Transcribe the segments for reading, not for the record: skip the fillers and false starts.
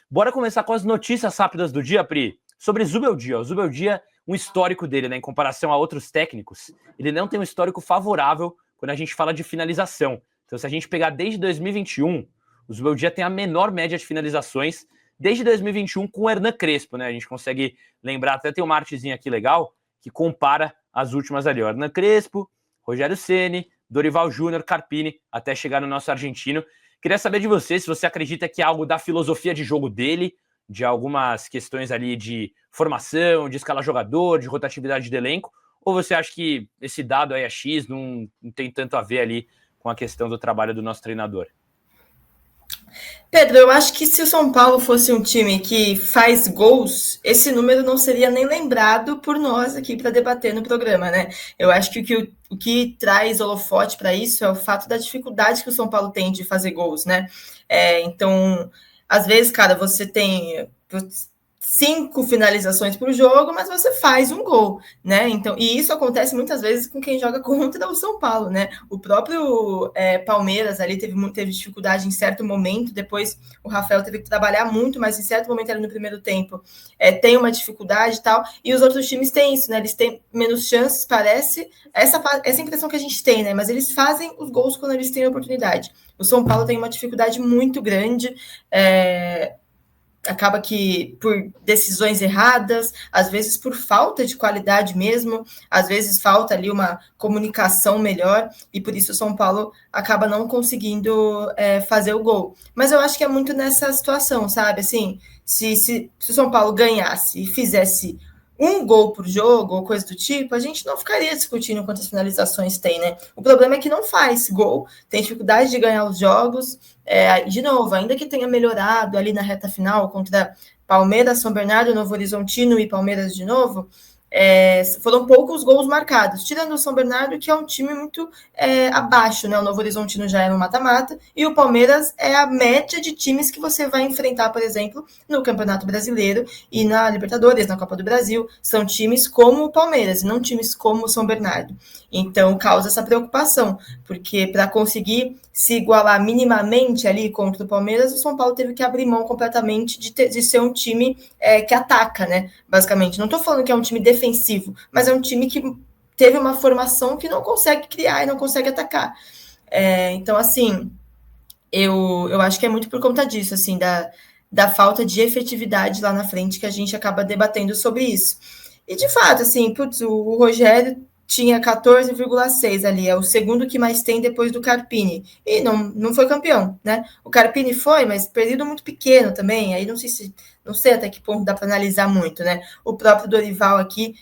Bora começar com as notícias rápidas do dia, Pri. Sobre Zubeldia. O Zubeldia, um histórico dele, né, em comparação a outros técnicos, ele não tem um histórico favorável quando a gente fala de finalização. Então, se a gente pegar desde 2021, o Zubeldia tem a menor média de finalizações desde 2021 com o Hernan Crespo, né? A gente consegue lembrar, até tem uma artezinha aqui legal, que compara as últimas ali. O Hernan Crespo, Rogério Ceni, Dorival Júnior, Carpini, até chegar no nosso argentino. Queria saber de você se você acredita que é algo da filosofia de jogo dele, de algumas questões ali de formação, de escalar jogador, de rotatividade de elenco, ou você acha que esse dado aí é X, não tem tanto a ver ali com a questão do trabalho do nosso treinador? Pedro, eu acho que se o São Paulo fosse um time que faz gols, esse número não seria nem lembrado por nós aqui para debater no programa, né? Eu acho que o que traz holofote para isso é o fato da dificuldade que o São Paulo tem de fazer gols, né? Então, às vezes, cara, você tem 5 finalizações por jogo, mas você faz um gol, né? Então, e isso acontece muitas vezes com quem joga contra o São Paulo, né? O próprio Palmeiras ali teve dificuldade em certo momento, depois o Rafael teve que trabalhar muito, mas em certo momento ali no primeiro tempo tem uma dificuldade e tal, e os outros times têm isso, né? Eles têm menos chances, parece, essa impressão que a gente tem, né? Mas eles fazem os gols quando eles têm a oportunidade. O São Paulo tem uma dificuldade muito grande, acaba que por decisões erradas, às vezes por falta de qualidade mesmo, às vezes falta ali uma comunicação melhor, e por isso o São Paulo acaba não conseguindo fazer o gol. Mas eu acho que é muito nessa situação, sabe? Assim, se o São Paulo ganhasse e fizesse um gol por jogo ou coisa do tipo, a gente não ficaria discutindo quantas finalizações tem, né? O problema é que não faz gol, tem dificuldade de ganhar os jogos. De novo, ainda que tenha melhorado ali na reta final contra Palmeiras, São Bernardo, Novo Horizontino e Palmeiras de novo, foram poucos gols marcados, tirando o São Bernardo, que é um time muito abaixo, né? O Novo Horizontino já é no mata-mata, e o Palmeiras é a média de times que você vai enfrentar, por exemplo, no Campeonato Brasileiro e na Libertadores, na Copa do Brasil. São times como o Palmeiras, e não times como o São Bernardo. Então, causa essa preocupação, porque para conseguir se igualar minimamente ali contra o Palmeiras, o São Paulo teve que abrir mão completamente de ser um time que ataca, né? Basicamente. Não estou falando que é um time defensivo, mas é um time que teve uma formação que não consegue criar e não consegue atacar. Então, assim, eu acho que é muito por conta disso, assim, da falta de efetividade lá na frente que a gente acaba debatendo sobre isso. E de fato, assim, putz, o Rogério tinha 14,6 ali, é o segundo que mais tem depois do Carpini. E não foi campeão, né? O Carpini foi, mas período muito pequeno também. Aí não sei até que ponto dá para analisar muito, né? O próprio Dorival aqui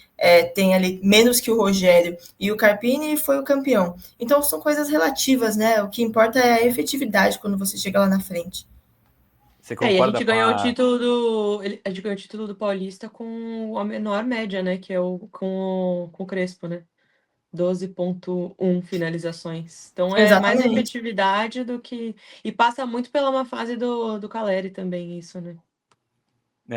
tem ali menos que o Rogério e o Carpini foi o campeão. Então são coisas relativas, né? O que importa é a efetividade quando você chega lá na frente. Você E a concorda gente com ganhou o a... título a gente ganhou o título do Paulista com a menor média, né? Que é com o Crespo, né? 12,1 finalizações. Então é mais Exatamente. efetividade do que. E passa muito pela uma fase do Caleri também, isso, né?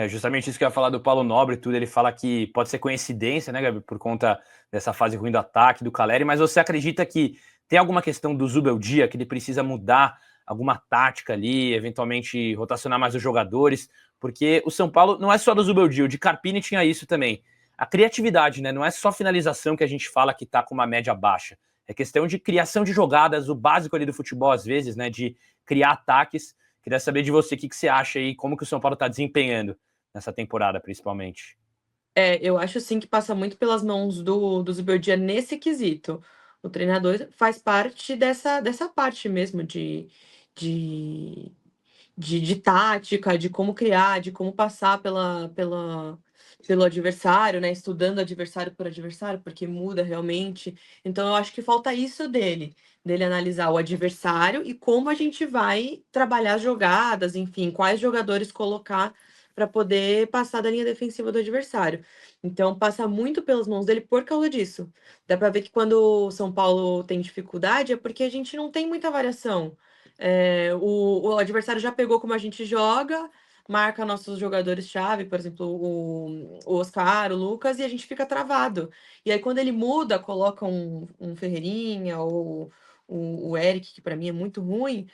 Justamente isso que eu ia falar do Paulo Nobre e tudo, ele fala que pode ser coincidência, né, Gabi, por conta dessa fase ruim do ataque, do Caleri, mas você acredita que tem alguma questão do Zubeldia, que ele precisa mudar alguma tática ali, eventualmente rotacionar mais os jogadores, porque o São Paulo não é só do Zubeldia, o de Carpini tinha isso também. A criatividade, né, não é só finalização que a gente fala que tá com uma média baixa, é questão de criação de jogadas, o básico ali do futebol às vezes, né, de criar ataques. Queria saber de você o que você acha aí, como que o São Paulo está desempenhando nessa temporada, principalmente. Eu acho sim que passa muito pelas mãos do Zubeldia nesse quesito. O treinador faz parte dessa parte mesmo de, de tática, de como criar, de como passar pelo adversário, né? Estudando adversário por adversário, porque muda realmente. Então, eu acho que falta isso dele analisar o adversário e como a gente vai trabalhar as jogadas, enfim, quais jogadores colocar para poder passar da linha defensiva do adversário. Então, passa muito pelas mãos dele por causa disso. Dá para ver que quando o São Paulo tem dificuldade é porque a gente não tem muita variação. O adversário já pegou como a gente joga, marca nossos jogadores-chave, por exemplo, o Oscar, o Lucas, e a gente fica travado. E aí, quando ele muda, coloca um Ferreirinha ou o Eric, que para mim é muito ruim,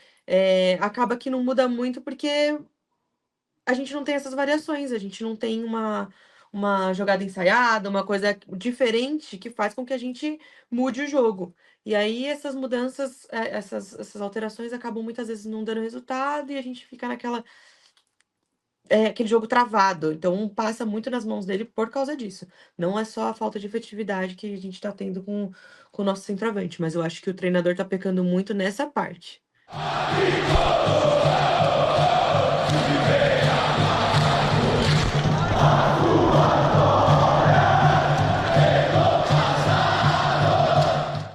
acaba que não muda muito porque a gente não tem essas variações, a gente não tem uma jogada ensaiada, uma coisa diferente que faz com que a gente mude o jogo. E aí essas mudanças, essas alterações acabam muitas vezes não dando resultado e a gente fica naquela aquele jogo travado. Então passa muito nas mãos dele por causa disso. Não é só a falta de efetividade que a gente tá tendo com o nosso centroavante, mas eu acho que o treinador tá pecando muito nessa parte.